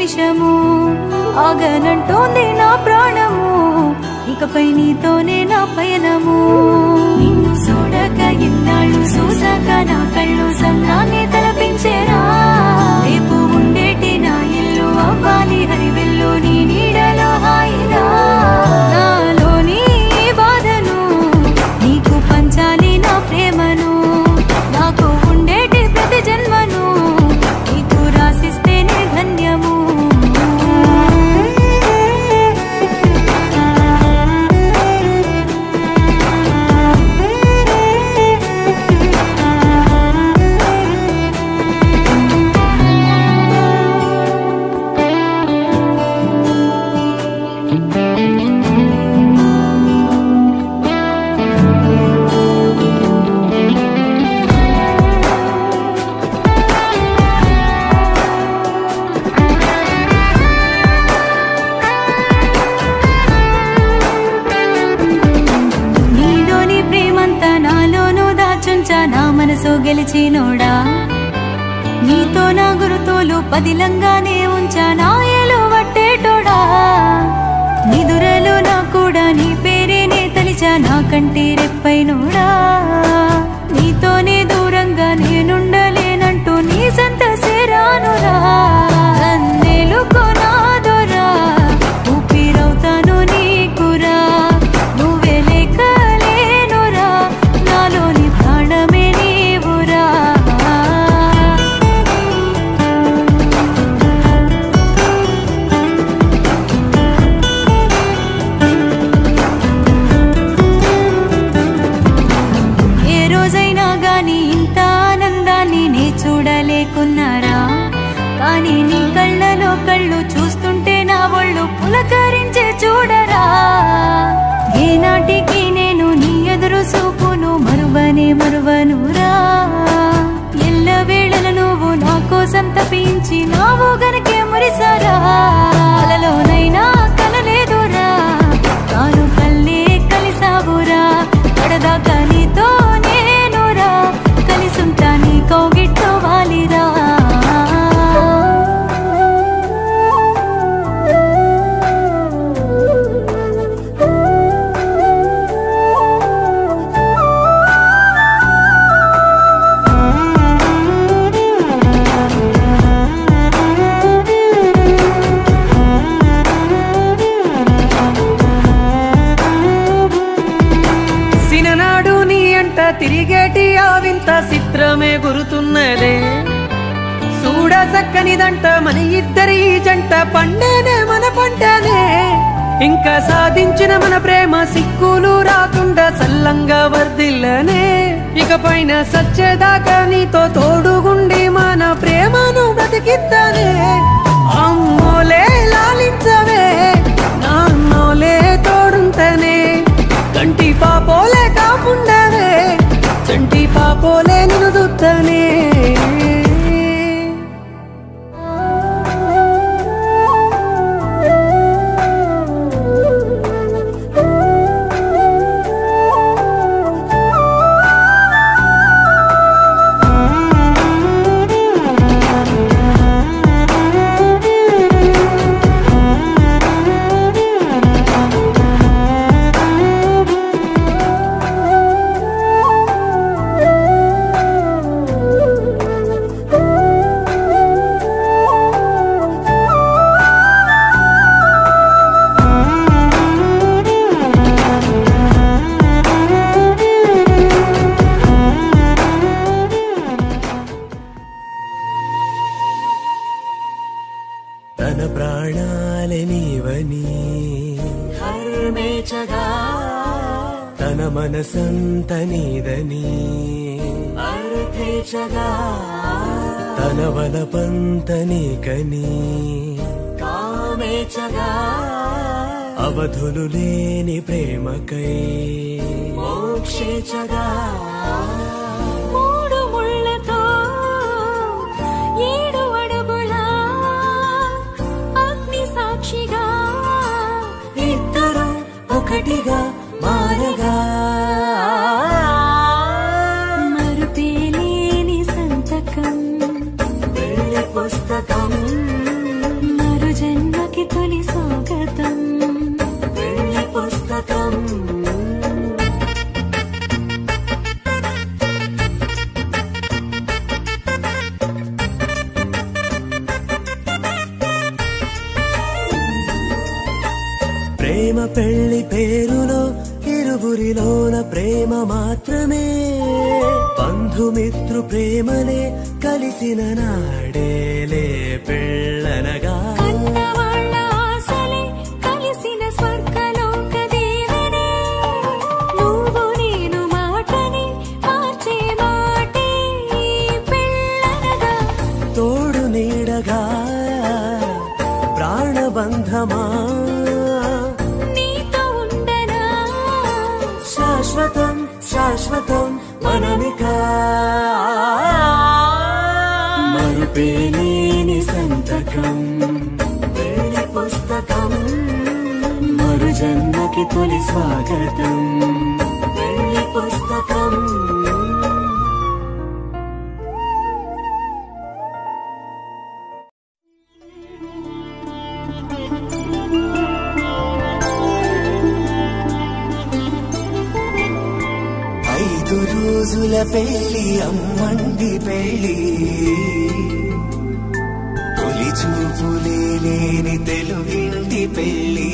నిమిషము ఆగనంటోంది నా ప్రాణము ఇకపై నీతోనే నా పయనము నిన్ను చూడక ఇన్నాళ్ళు చూసాక నా కళ్ళు సన్నాన్ని తలపించేరా రేపు ఉండేటి నా ఇల్లు అవ్వాలి హరివెల్లు నీ నీడలో హాయిరా నాలోని బాధను నీకు పంచాలి నా ప్రేమను నాకు ఉండేటి ప్రతి జన్మను నీకు రాసిస్తేనే ధన్యము నా మనసు గెలిచినోడా నీతో నా గురుతోలు పదిలంగానే ఉంచా నా ఏలు వట్టేటోడా నిదురలు నా కూడా నీ పేరేనే తలిచా నా కంటి రెప్పైనోడా నీతోనే దూరంగా నేనుండలేనంటూ నీ సంత సేరానురా నన్నేలుకో నాదోరా ఊపిరవుతాను నీకురా నువ్వే లేకలేనురా నాలోని ప్రాణమే నీవురా ఏ రోజైనా గాని ఇంత ఆనందాన్ని నే చూడలేకున్నారా కానీ నీ కళ్ళలో కళ్ళు చూస్తుంటే నా ఒళ్ళు పులకరించే చూడరా ఏనాటికి నేను నీ ఎదురు చూపును మరువనురా ఎల్లవేళల నువ్వు నా కోసం తప్పించి నావు గనకే మురిసారా అలలోనైనా కలలేదురా తాను కల్లే కలిసావురా పడదాకా నీతో నేనురా కలిసుంటా నీ కౌగిట్లో వాలిరా తిరిగేటి ఆ వింత చిత్రమే గురుతున్నదే చూడ చక్కనిదంట మన ఇద్దరి జంట పండేనే మన పంటనే ఇంకా సాధించిన మన ప్రేమ సిక్కులు రాకుండా సల్లంగా వర్దిల్లనే ఇకపైన సచ్చేదాకా నీతో తోడుగుండి మన ప్రేమను బ్రతికిద్దనే అమ్మోలే లాలించవే నాన్నోలే తోడుంటనే కంటి పాపోలే కాపుండవే చంటి పాపోలే నిన్ను దుత్తనే తన ప్రాణాలే నీవని హర్మేచగా తన మనసంత నీదని అర్థేచగా తన వలపంత నీకని కామేచగా అవధులు లేని ప్రేమకై మోక్షేచగా మూడు ముళ్ళతో 7 అడుగుల అగ్ని సాక్షిగా ఇద్దరు ఒకటిగా మారగా మరుపేలేని సంతకం వెళ్ళి పుస్తకం తొలి స్వాగతం పెళ్లి పుస్తకం ప్రేమ పెళ్లి పేరులో ఇరువురిలోన ప్రేమ మాత్రమే బంధుమిత్రు ప్రేమనే కలిసిన నాడేలే పెళ్ళనగా కన్నవాళ్ళ ఆశలే కలిసిన స్వర్గలోక దేవనే నువ్వు నేను మాటని మార్చే మాటే పెళ్ళనగా తోడు నీడగా ప్రాణబంధమా శాశ్వతం శాశ్వతం మనమిక మరుపేలేని సంతకం పెళ్లి పుస్తకం మరు జన్మకి తొలి స్వాగతం పెళ్లి పుస్తకం రోజుల పెళ్లి అమ్మండి పెళ్లి తొలి చూపులే లేని తెలుగింటి పెళ్లి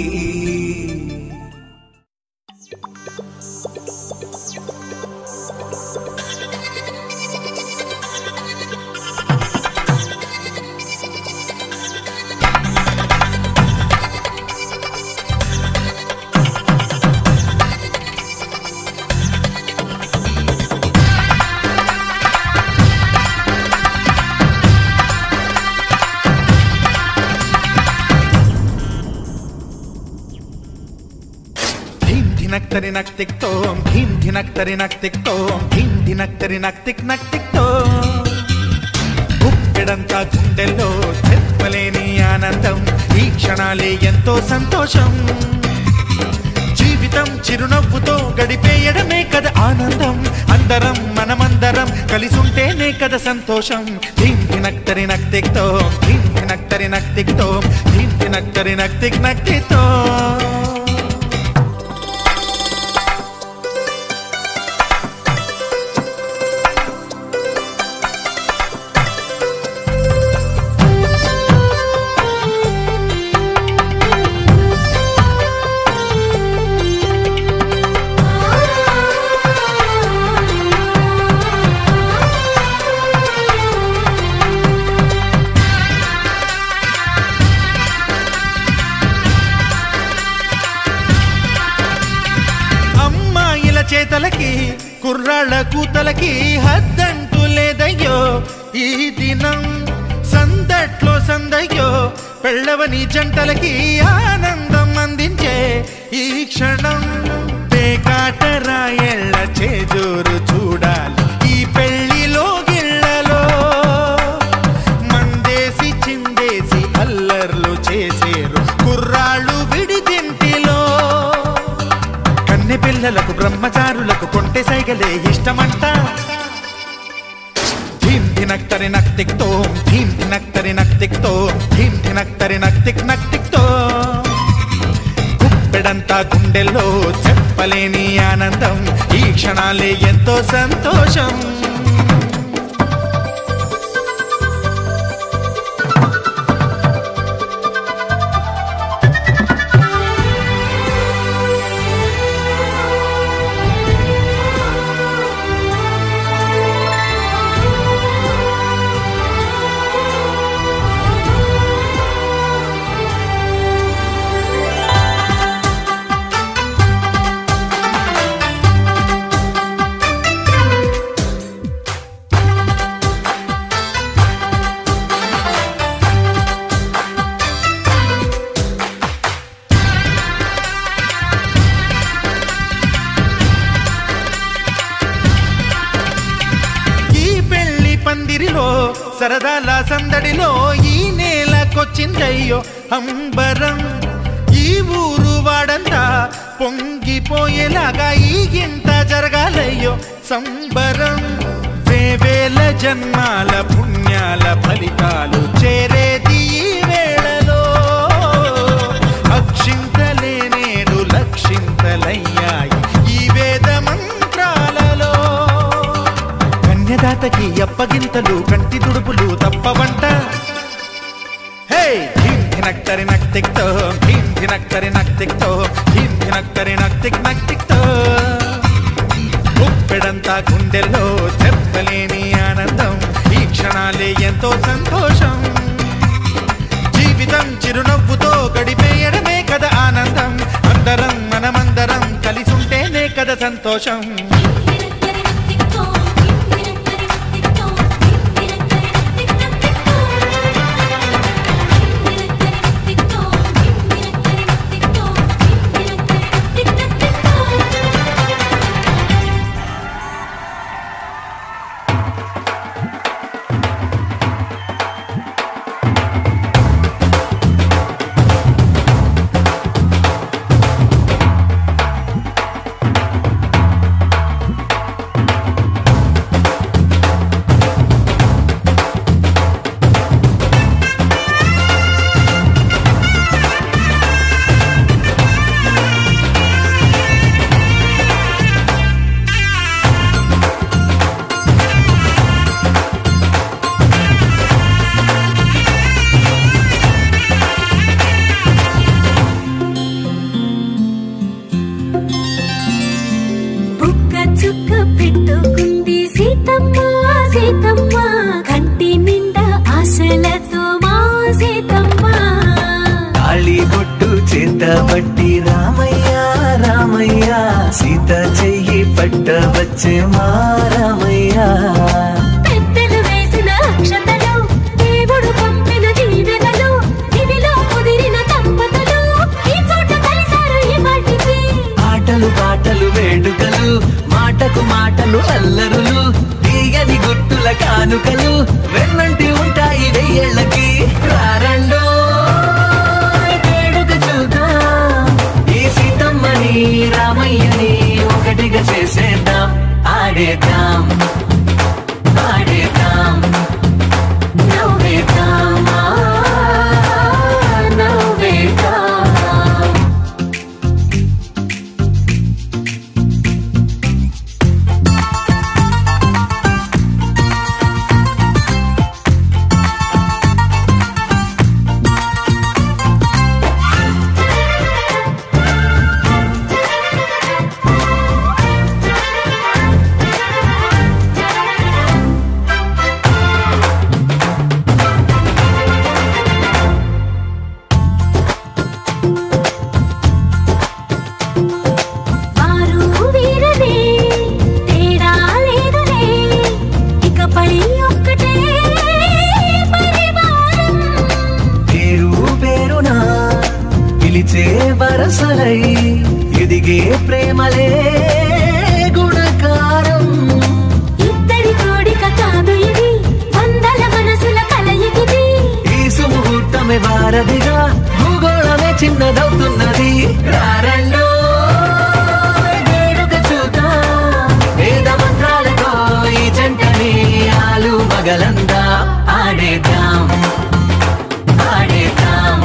ధినక్తరి నక్తిక్తోం ధీం ధినక్తరి నక్తిక్తోం ధీం ధినక్తరి నక్తిక్తో గుప్పెడంతా గుండెల్లో చెప్పలేని ఆనందం ఈ క్షణాలే ఎంతో సంతోషం జీవితం చిరునవ్వుతో గడిపేయడమే కదా ఆనందం అందరం మనమందరం కలిసుంటేనే కదా సంతోషం ధీం ధినక్తరి నక్తిక్తోం ధీం ధినక్తరి నక్తిక్తోం ధీం ధినక్తరి నక్తిక్తో చేతలకి కుర్రాళ్ళ కూతలకి హద్దంటూ లేదయ్యో ఈ దినం సందట్లో సందయ్యో పెళ్ళవని జంటలకి ఆనందం అందించే ఈ క్షణం పేకాటరాయళ్ళ చేజోరు చూడాలి ఈ పెళ్లిలో గిళ్ళలో మందేసి చిందేసి అల్లర్లు చేసేరు కుర్రాళ్ళు విడిదింటిలో పిల్లలకు బ్రహ్మచారులకు కొంటె సైగలే ఇష్టమంట ధీం ధినక్తరి నక్తిక్తోం ధీం ధినక్తరి నక్తిక్తోం ధీం ధినక్తరి నక్తిక్తో గుప్పెడంతా గుండెల్లో చెప్పలేని ఆనందం ఈ క్షణాలే ఎంతో సంతోషం సరదాల సందడిలో ఈ నేలకొచ్చిందయ్యో అంబరం ఈ ఊరు వాడంతా పొంగిపోయేలాగా ఈ గింత జరగాలయ్యో సంబరం వేవేల జన్మాల పుణ్యాల ఫలితాలు చేరేది ఈ వేళలో అప్పగింతలు కంటి దుడుపులు తప్పవంట. హే ధీమ్ ధినక్తరి నక్తిక్తో ధీమ్ ధినక్తరి నక్తిక్తో ధీమ్ ధినక్తరి నక్తిక్ నక్తిక్తో గుప్పెడంతా గుండెల్లో చెప్పలేని ఆనందం. ఈ క్షణాలే ఎంతో సంతోషం. జీవితం చిరునవ్వుతో గడిపేయడమే కదా ఆనందం. అందరం మనమందరం కలిసుంటేనే కదా సంతోషం. పట్టి రామయ్య రామయ్య సీత చెయ్యి పట్టవచ్చే మా రామయ్య. పెద్దలు వేసిన అక్షతలు దేవుడు పంపిన దీవెనలు ఇవిలో కుదిరిన దంపతులు ఈ చోట కలిసారు ఈ వాటికి. ఆటలు పాటలు వేడుకలు మాటకు మాటలు అల్లరులు తీయని గుట్టుల కానుకలు వెన్నంటి ఉంటాయి వెయ్యేళ్ళకి. రారండో రామయ్యని ఒకటిగా చేసేద్దాం. ఆడేద్దాం ఆడేద్దాం నవ్వేద్దాం నవ్వేద్దాం. వరసలై ఎదిగే ప్రేమలే గుణకారం. ఇద్దరి కోడిక కాదు ఇది వందల మనసుల కలయికిది. ఈ సుముహూర్తమే వారధిగా భూగోళమే చిన్నదవుతున్నది. రారండో వేడుక చూద్దాం వేద మంత్రాలతో ఈ జంటని ఆలు మగలందా. ఆడేద్దాం ఆడేద్దాం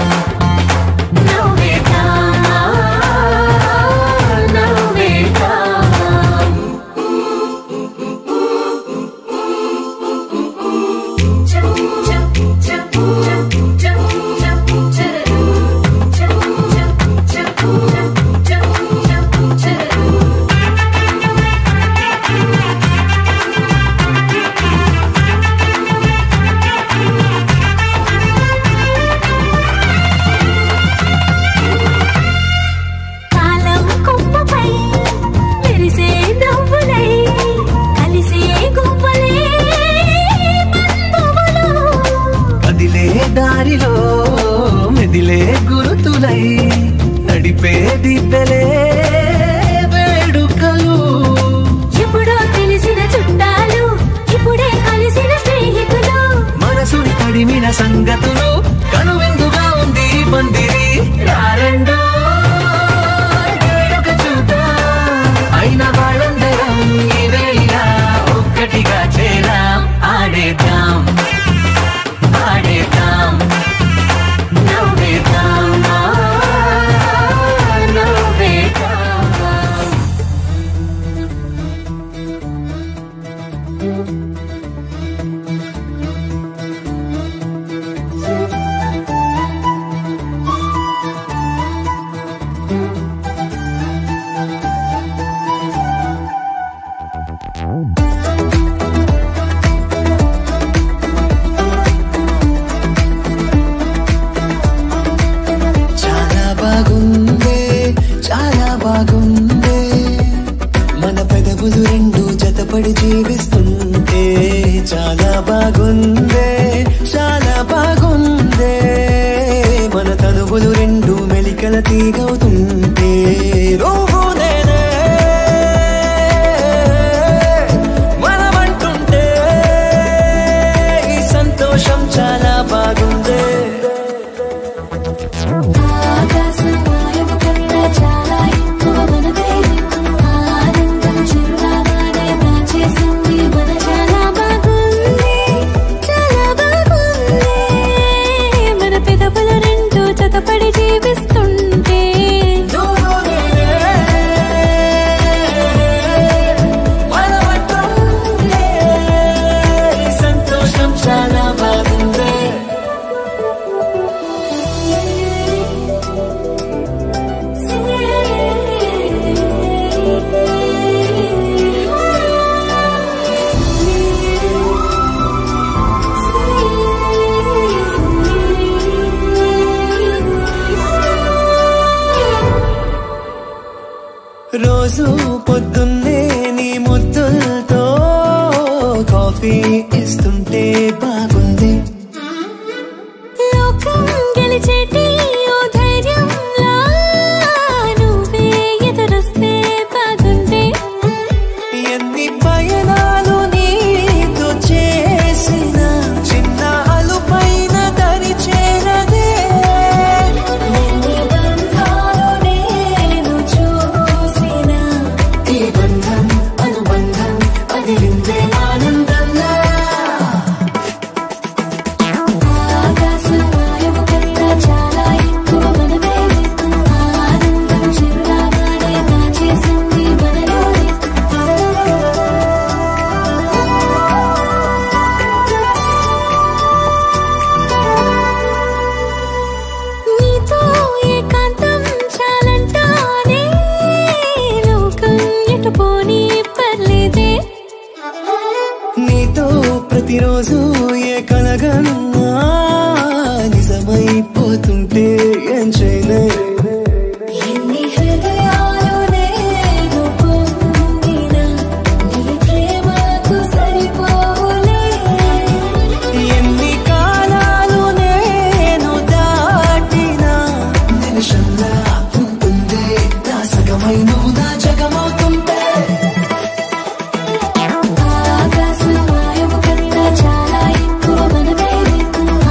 దారిలో మెదిలే గురుతులై నడిపే దిబ్బెలే వేడుకలు. ఎప్పుడో తెలిసిన చుట్టాలు ఇప్పుడే కలిసిన స్నేహితులు మనసుని తడిమిన సంగతులు కనువిందుగా ఉంది పందిరి. రారండో వేడుక చూద్దాం అయిన వాళ్ళందరం ఈ వేళ ఒక్కటిగా చేరాం. ఆడేద్దాం ఆడేద్దాం నవ్వేద్దాం నవ్వేద్దాం. కోరికల తీగవుతుంటే నువ్వు నేనే మనమంటుంటే ఈ సంతోషం చాలా బాగుందే పడి జీవిస్తుంటే సంతోషం చాలా బాగుందే రోజు పొద్దున్నే నీ ముద్దులతో కాఫీ ఇస్తుంటే బాగుంది లోకం గెలిచేటి ఓ ధైర్యంలా నువ్వే ఎదురొస్తే బాగుంది ఎన్ని పయనాలు నీతో చేసిన చిన్న అలుపైన దరి చేరదే ఎన్ని బంధాలు నేను చూసిన ఈ బంధం అనుబంధం అదిరిందే ఆనందంలా ఆకాశం వాయువు కన్నా చాలా ఎక్కువ మనమే ఆనందం చిరునామానే దాచేసింది మనలోనే నీతో ఏకాంతం చాలంటానే లోకం ఎటు పోనీ పర్లేదే నీతో ప్రతిరోజు ఏ కలగన్నా నిజమైపోతుంటే ఏం చేయలే ఎన్ని హృదయాలు నేను పొందినా నీ ప్రేమకు సరిపోలే ఎన్ని కాలాలు నేను దాటినా నిమిషంలా ఉంటుందే నా సగమై నువ్వు నా జగమవుతుంటే ఆకాశం వాయువు కన్నా చాలా ఎక్కువ మనమే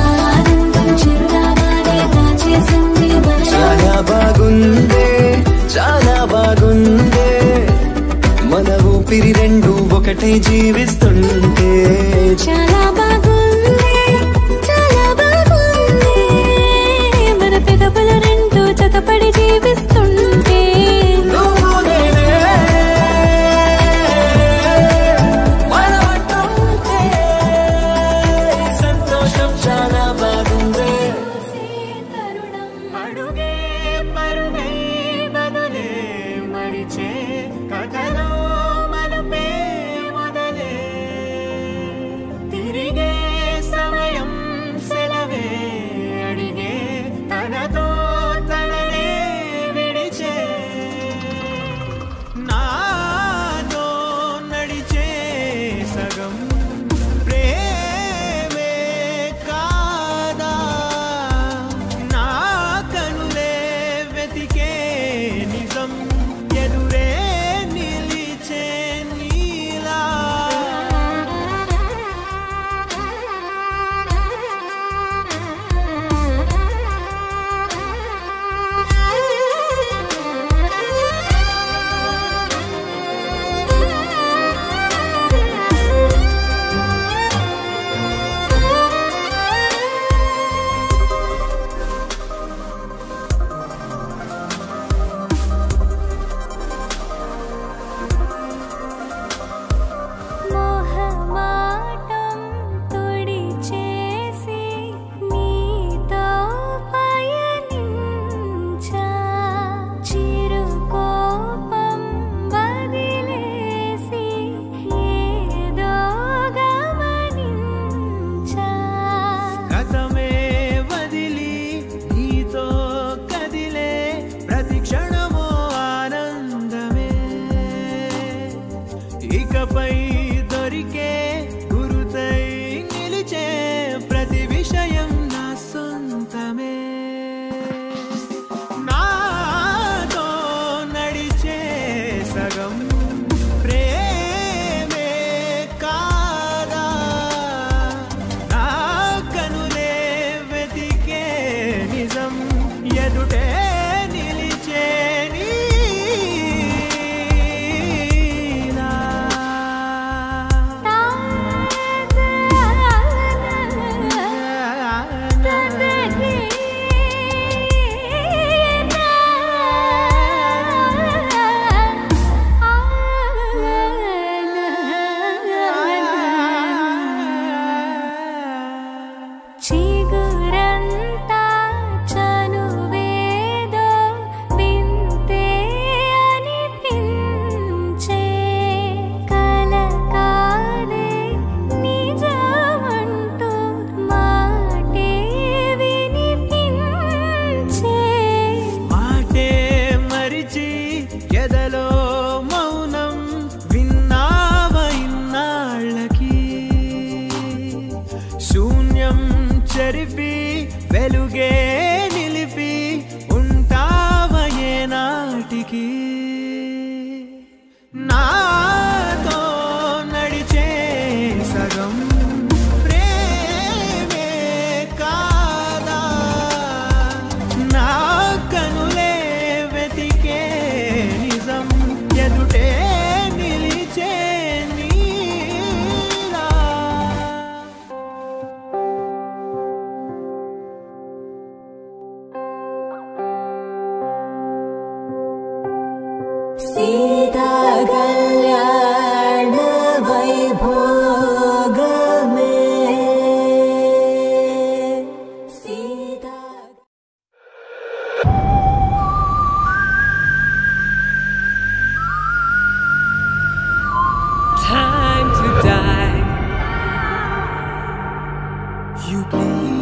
ఆనందం చిరునామానే దాచేసింది చాలా బాగుందే చాలా బాగుందే మన ఊపిరి రెండు ఒకటే జీవిస్తుంటే చాలా బాగుంది చాలా బాగుంది మన పెదవుల రెండు జతపడి జీవిస్తుంటే నువ్వు నేనే మనమంటుంటే సంతోషం చాలా బాగుందే అడుగే పరుగే బదులే మరిచే కథలో మలుపే మొదలే తిరిగే సమయం సెలవే అడిగే తనతో తననే విడిచే నాతో నడిచే సగం ప్రేమే కాదా నా కనులే వెతికే నిజం ఎదురే ఎదుటే నిలిచే నీలా. చిగురంతా చనువేదో వింతే అనిపించే కల కాదే నిజమంటూ మాటే వినిపించే మాటే మరిచి ఎదలో మౌనం విన్నావ ఇన్నాళ్ళకి శూన్యం చెరిపి వెలుగే నిలిపి ఉంటావ ఏనాటికి నాతో నడిచే సగం ప్రేమే కాదా నా కనులే వెతికే నిజం ఎదుటే నిలిచే నీలా. సీతా కళ్యాణ Vaibhogame Sita Time to die. You bleed